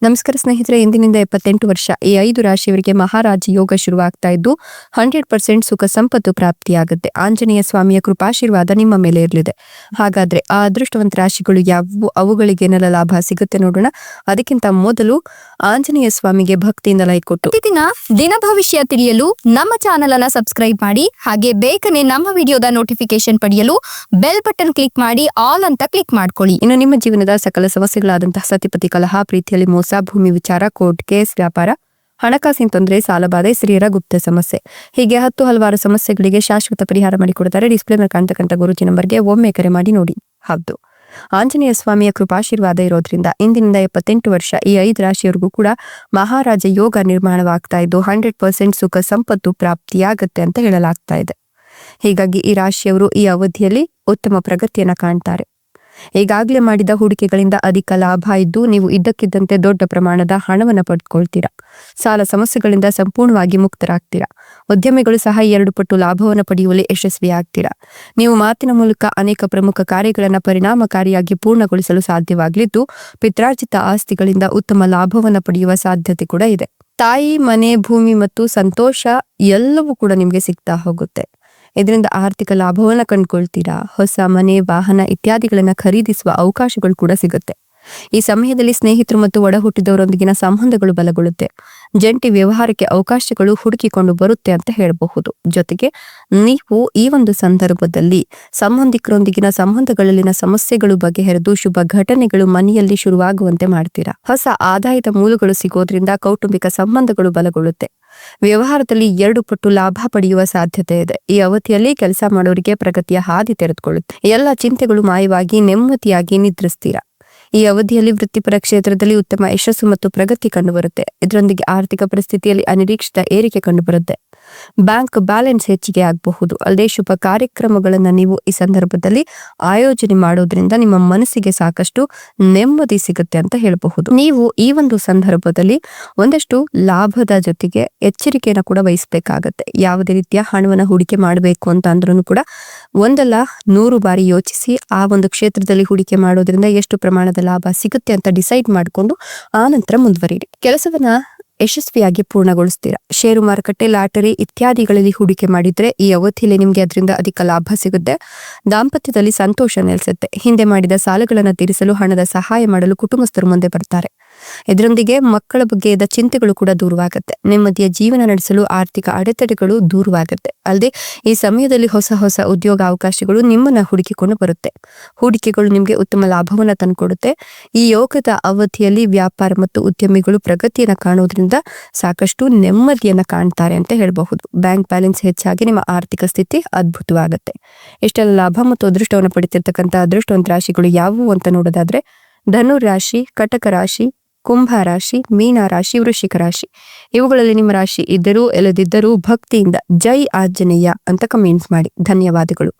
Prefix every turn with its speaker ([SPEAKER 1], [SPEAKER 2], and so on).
[SPEAKER 1] ನಮಸ್ಕಾರ ಸ್ನೇಹಿತರೆ, ಇಂದಿನಿಂದ 78 ವರ್ಷ ಈ 5 ರಾಶಿಯವರಿಗೆ ಮಹಾರಾಜ ಯೋಗ ಶುರುವಾಗ್ತಾ ಇದ್ದು 100% ಸುಖ ಸಂಪತ್ತು ಪ್ರಾಪ್ತಿಯಾಗುತ್ತೆ. ಆಂಜನೇಯ ಸ್ವಾಮಿಯ ಕೃಪಾಶೀರ್ವಾದ ನಿಮ್ಮ ಮೇಲೆ ಇರಲಿದೆ. ಹಾಗಾದ್ರೆ ಆ ಅದೃಷ್ಟವಂತ ರಾಶಿಗಳು ಯಾವುವು, ಅವುಗಳಿಗೆ ಏನೆಲ್ಲ ಲಾಭ ಸಿಗುತ್ತೆ ನೋಡೋಣ. ಅದಕ್ಕಿಂತ ಮೊದಲು ಆಂಜನೇಯ ಸ್ವಾಮಿಗೆ ಭಕ್ತಿಯಿಂದ ಲೈಕ್ ಕೊಟ್ಟು
[SPEAKER 2] ಪ್ರತಿದಿನ ದಿನ ಭವಿಷ್ಯ ತಿಳಿಯಲು ನಮ್ಮ ಚಾನೆಲ್ ಅನ್ನ ಸಬ್ಸ್ಕ್ರೈಬ್ ಮಾಡಿ. ಹಾಗೆ ಬೇಗನೆ ನಮ್ಮ ವಿಡಿಯೋದ ನೋಟಿಫಿಕೇಶನ್ ಪಡೆಯಲು ಬೆಲ್ ಬಟನ್ ಕ್ಲಿಕ್ ಮಾಡಿ ಆಲ್ ಅಂತ ಕ್ಲಿಕ್ ಮಾಡ್ಕೊಳ್ಳಿ.
[SPEAKER 1] ಇನ್ನು ನಿಮ್ಮ ಜೀವನದ ಸಕಲ ಸಮಸ್ಯೆಗಳಾದಂತಹ ಸತಿಪತಿ ಕಲಹ, ಪ್ರೀತಿಯಲ್ಲಿ ಮೋಸ, ಭೂಮಿ ವಿಚಾರ, ಕೋರ್ಟ್ ಕೇಸ್, ವ್ಯಾಪಾರ, ಹಣಕಾಸಿನ ತೊಂದರೆ, ಸಾಲಬಾಧೆ, ಸ್ತ್ರೀಯರ ಗುಪ್ತ ಸಮಸ್ಯೆ, ಹೀಗೆ ಹಲವಾರು ಸಮಸ್ಯೆಗಳಿಗೆ ಶಾಶ್ವತ ಪರಿಹಾರ ಮಾಡಿಕೊಡ್ತಾರೆ. ಡಿಸ್ಪ್ಲೇ ಮೇಲೆ ಕಾಣ್ತಕ್ಕಂಥ ಗುರುಜಿ ನಂಬರ್ಗೆ ಒಮ್ಮೆ ಕರೆ ಮಾಡಿ ನೋಡಿ. ಹೌದು, ಆಂಜನೇಯ ಸ್ವಾಮಿಯ ಕೃಪಾಶೀರ್ವಾದ ಇರೋದ್ರಿಂದ ಇಂದಿನಿಂದ 78 ವರ್ಷ ಈ 5 ರಾಶಿಯವರೆಗೂ ಕೂಡ ಮಹಾರಾಜ ಯೋಗ ನಿರ್ಮಾಣವಾಗ್ತಾ ಇದ್ದು 100% ಸುಖ ಸಂಪತ್ತು ಪ್ರಾಪ್ತಿಯಾಗತ್ತೆ ಅಂತ ಹೇಳಲಾಗ್ತಾ ಇದೆ. ಹೀಗಾಗಿ ಈ ರಾಶಿಯವರು ಈ ಅವಧಿಯಲ್ಲಿ ಉತ್ತಮ ಪ್ರಗತಿಯನ್ನ ಕಾಣ್ತಾರೆ. ಈಗಾಗಲೇ ಮಾಡಿದ ಹೂಡಿಕೆಗಳಿಂದ ಅಧಿಕ ಲಾಭ ಇದ್ದು ನೀವು ಇದ್ದಕ್ಕಿದ್ದಂತೆ ದೊಡ್ಡ ಪ್ರಮಾಣದ ಹಣವನ್ನು ಪಡೆದುಕೊಳ್ತೀರಾ. ಸಾಲ ಸಮಸ್ಯೆಗಳಿಂದ ಸಂಪೂರ್ಣವಾಗಿ ಮುಕ್ತರಾಗ್ತೀರಾ. ಉದ್ಯಮಿಗಳು ಸಹ 2 ಪಟ್ಟು ಲಾಭವನ್ನು ಪಡೆಯುವಲ್ಲಿ ಯಶಸ್ವಿಯಾಗ್ತೀರಾ. ನೀವು ಮಾತಿನ ಮೂಲಕ ಅನೇಕ ಪ್ರಮುಖ ಕಾರ್ಯಗಳನ್ನು ಪರಿಣಾಮಕಾರಿಯಾಗಿ ಪೂರ್ಣಗೊಳಿಸಲು ಸಾಧ್ಯವಾಗಲಿದ್ದು ಪಿತ್ರಾರ್ಜಿತ ಆಸ್ತಿಗಳಿಂದ ಉತ್ತಮ ಲಾಭವನ್ನು ಪಡೆಯುವ ಸಾಧ್ಯತೆ ಕೂಡ ಇದೆ. ತಾಯಿ, ಮನೆ, ಭೂಮಿ ಮತ್ತು ಸಂತೋಷ ಎಲ್ಲವೂ ಕೂಡ ನಿಮಗೆ ಸಿಗ್ತಾ ಹೋಗುತ್ತೆ. ಇದರಿಂದ ಆರ್ಥಿಕ ಲಾಭವನ್ನ ಕಂಡುಕೊಳ್ತೀರಾ. ಹೊಸ ಮನೆ, ವಾಹನ ಇತ್ಯಾದಿಗಳನ್ನ ಖರೀದಿಸುವ ಅವಕಾಶಗಳು ಕೂಡ ಸಿಗುತ್ತೆ. ಈ ಸಮಯದಲ್ಲಿ ಸ್ನೇಹಿತರು ಮತ್ತು ಒಡ ಹುಟ್ಟಿದವರೊಂದಿಗಿನ ಸಂಬಂಧಗಳು ಬಲಗೊಳ್ಳುತ್ತೆ. ಜಂಟಿ ವ್ಯವಹಾರಕ್ಕೆ ಅವಕಾಶಗಳು ಹುಡುಕಿಕೊಂಡು ಬರುತ್ತೆ ಅಂತ ಹೇಳಬಹುದು. ಜೊತೆಗೆ ನೀವು ಈ ಒಂದು ಸಂದರ್ಭದಲ್ಲಿ ಸಂಬಂಧಿಕರೊಂದಿಗಿನ ಸಂಬಂಧಗಳಲ್ಲಿನ ಸಮಸ್ಯೆಗಳು ಬಗೆಹರಿದು ಶುಭ ಘಟನೆಗಳು ಮನೆಯಲ್ಲಿ ಶುರುವಾಗುವಂತೆ ಮಾಡ್ತೀರಾ. ಹೊಸ ಆದಾಯದ ಮೂಲಗಳು ಸಿಗೋದ್ರಿಂದ ಕೌಟುಂಬಿಕ ಸಂಬಂಧಗಳು ಬಲಗೊಳ್ಳುತ್ತೆ. ವ್ಯವಹಾರದಲ್ಲಿ 2 ಪಟ್ಟು ಲಾಭ ಪಡೆಯುವ ಸಾಧ್ಯತೆ ಇದೆ. ಈ ಅವಧಿಯಲ್ಲಿ ಕೆಲಸ ಮಾಡೋರಿಗೆ ಪ್ರಗತಿಯ ಹಾದಿ ತೆರೆದುಕೊಳ್ಳುತ್ತೆ. ಎಲ್ಲ ಚಿಂತೆಗಳು ಮಾಯವಾಗಿ ನೆಮ್ಮದಿಯಾಗಿ ನಿದ್ರಿಸ್ತೀರಾ. ಈ ಅವಧಿಯಲ್ಲಿ ವೃತ್ತಿಪರ ಕ್ಷೇತ್ರದಲ್ಲಿ ಉತ್ತಮ ಯಶಸ್ಸು ಮತ್ತು ಪ್ರಗತಿ ಕಂಡುಬರುತ್ತೆ. ಇದರೊಂದಿಗೆ ಆರ್ಥಿಕ ಪರಿಸ್ಥಿತಿಯಲ್ಲಿ ಅನಿರೀಕ್ಷಿತ ಏರಿಕೆ ಕಂಡುಬರುತ್ತೆ. ಬ್ಯಾಂಕ್ ಬ್ಯಾಲೆನ್ಸ್ ಹೆಚ್ಚಿಗೆ ಆಗಬಹುದು. ಅಲ್ಲದೆ ಶುಭ ಕಾರ್ಯಕ್ರಮಗಳನ್ನ ನೀವು ಈ ಸಂದರ್ಭದಲ್ಲಿ ಆಯೋಜನೆ ಮಾಡೋದ್ರಿಂದ ನಿಮ್ಮ ಮನಸ್ಸಿಗೆ ಸಾಕಷ್ಟು ನೆಮ್ಮದಿ ಸಿಗುತ್ತೆ ಅಂತ ಹೇಳಬಹುದು. ನೀವು ಈ ಒಂದು ಸಂದರ್ಭದಲ್ಲಿ ಒಂದಷ್ಟು ಲಾಭದ ಜೊತೆಗೆ ಎಚ್ಚರಿಕೆಯನ್ನು ಕೂಡ ವಹಿಸಬೇಕಾಗತ್ತೆ. ಯಾವುದೇ ರೀತಿಯ ಹಣವನ್ನು ಹೂಡಿಕೆ ಮಾಡಬೇಕು ಅಂತ ಅಂದ್ರೂ ಕೂಡ 100 ಬಾರಿ ಯೋಚಿಸಿ ಆ ಒಂದು ಕ್ಷೇತ್ರದಲ್ಲಿ ಹೂಡಿಕೆ ಮಾಡೋದ್ರಿಂದ ಎಷ್ಟು ಪ್ರಮಾಣದ ಲಾಭ ಸಿಗುತ್ತೆ ಅಂತ ಡಿಸೈಡ್ ಮಾಡಿಕೊಂಡು ಆ ನಂತರ ಮುಂದುವರಿಯಿರಿ. ಕೆಲಸವನ್ನ ಯಶಸ್ವಿಯಾಗಿ ಪೂರ್ಣಗೊಳಿಸ್ತೀರಾ. ಷೇರು ಮಾರುಕಟ್ಟೆ, ಲಾಟರಿ ಇತ್ಯಾದಿಗಳಲ್ಲಿ ಹೂಡಿಕೆ ಮಾಡಿದ್ರೆ ಈ ಅವಧಿಯಲ್ಲಿ ನಿಮ್ಗೆ ಅದರಿಂದ ಅಧಿಕ ಲಾಭ ಸಿಗುತ್ತೆ. ದಾಂಪತ್ಯದಲ್ಲಿ ಸಂತೋಷ ನೆಲೆಸುತ್ತೆ. ಹಿಂದೆ ಮಾಡಿದ ಸಾಲಗಳನ್ನು ತೀರಿಸಲು ಹಣದ ಸಹಾಯ ಮಾಡಲು ಕುಟುಂಬಸ್ಥರು ಮುಂದೆ ಬರ್ತಾರೆ. ಇದರೊಂದಿಗೆ ಮಕ್ಕಳ ಬಗ್ಗೆ ಇದ್ದ ಚಿಂತೆಗಳು ಕೂಡ ದೂರವಾಗುತ್ತೆ. ನೆಮ್ಮದಿಯ ಜೀವನ ನಡೆಸಲು ಆರ್ಥಿಕ ಅಡೆತಡೆಗಳು ದೂರವಾಗುತ್ತೆ. ಅಲ್ಲದೆ ಈ ಸಮಯದಲ್ಲಿ ಹೊಸ ಉದ್ಯೋಗ ಅವಕಾಶಗಳು ನಿಮ್ಮನ್ನ ಹುಡುಕಿಕೊಂಡು ಬರುತ್ತೆ. ಹೂಡಿಕೆಗಳು ನಿಮ್ಗೆ ಉತ್ತಮ ಲಾಭವನ್ನ ತಂದುಕೊಡುತ್ತೆ. ಈ ಯೋಗದ ಅವಧಿಯಲ್ಲಿ ವ್ಯಾಪಾರ ಮತ್ತು ಉದ್ಯಮಿಗಳು ಪ್ರಗತಿಯನ್ನ ಕಾಣೋದ್ರಿಂದ ಸಾಕಷ್ಟು ನೆಮ್ಮದಿಯನ್ನ ಕಾಣ್ತಾರೆ ಅಂತ ಹೇಳಬಹುದು. ಬ್ಯಾಂಕ್ ಬ್ಯಾಲೆನ್ಸ್ ಹೆಚ್ಚಾಗಿ ನಿಮ್ಮ ಆರ್ಥಿಕ ಸ್ಥಿತಿ ಅದ್ಭುತವಾಗುತ್ತೆ. ಇಷ್ಟೆಲ್ಲ ಲಾಭ ಮತ್ತು ಅದೃಷ್ಟವನ್ನು ಪಡಿತಿರ್ತಕ್ಕಂಥ ಅದೃಷ್ಟವಂತ ರಾಶಿಗಳು ಯಾವುವು ಅಂತ ನೋಡೋದಾದ್ರೆ ಧನು ರಾಶಿ, ಕಟಕ ರಾಶಿ, ಕುಂಭ ರಾಶಿ, ಮೀನ ರಾಶಿ, ವೃಶ್ಚಿಕ ರಾಶಿ. ಇವುಗಳಲ್ಲಿ ನಿಮ್ಮ ರಾಶಿ ಇದ್ದರೂ ಇಲ್ಲದಿದ್ದರೂ ಭಕ್ತಿಯಿಂದ ಜೈ ಆಂಜನೇಯ ಅಂತ ಕಮೆಂಟ್ಸ್ ಮಾಡಿ. ಧನ್ಯವಾದಗಳು.